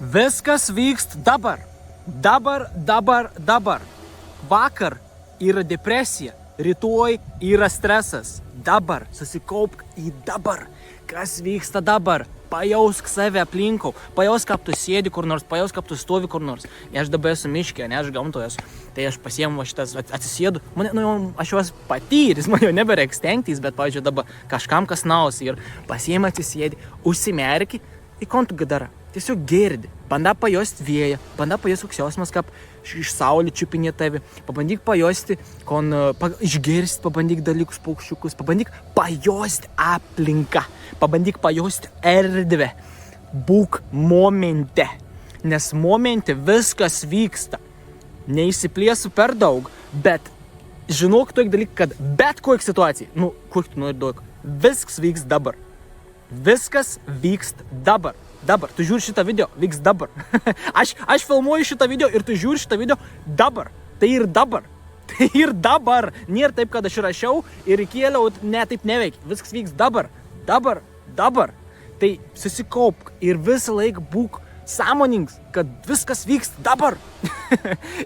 Viskas vyksta dabar. Dabar. Vakar yra depresija, rytoj yra stresas. Dabar. Susikaupk į dabar. Kas vyksta dabar? Pajausk save aplinkau. Pajausk, kaip tu sėdi kur nors, pajausk, kaip tu stovi kur nors. Aš dabar esu miške, ne, aš gamtoje esu. Tai aš pasiemu šitas, atsisėdu. Mane, aš juos patyris, man jau nebereik stengtis, bet, pavyzdžiui, dabar kažkam kas nausi ir pasiemu atsisėdi, užsimerki, į ko tu dara. Tiesiog girdi. Banda pajosti vėją, banda pajosti koks jausmas, kaip iš saulė čiupinė tavi. Pabandyk pajosti, išgirsti, pabandyk dalykus, paukščiukus, pabandyk pajosti aplinką, pabandyk pajosti erdvę. Būk momente, nes momente viskas vyksta. Neįsiplėsiu per daug, bet žinok tokį dalyką, kad bet kokia situacija, kokį tu nori daug, viskas vyks dabar. Viskas vyksta dabar. Dabar. Tu žiūri šitą video, vyks dabar. aš filmuoju šitą video ir tu žiūri šitą video dabar. Tai ir dabar. Tai ir dabar. Nėra taip, kad aš rašiau ir įkėliau, ne, taip neveikia. Viskas vyks dabar. Dabar. Tai susikaupk ir visą laiką būk sąmonings, kad viskas vyksta dabar.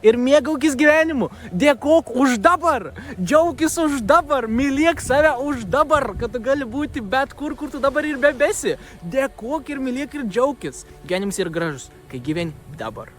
Ir mėgaukis gyvenimu. Dėkok už dabar. Džiaukis už dabar. Mylėk save už dabar, kad tu gali būti bet kur tu dabar ir bebesi. Dėkok ir mylėk ir džiaukis. Gyvenimas yra gražus, kai gyveni dabar.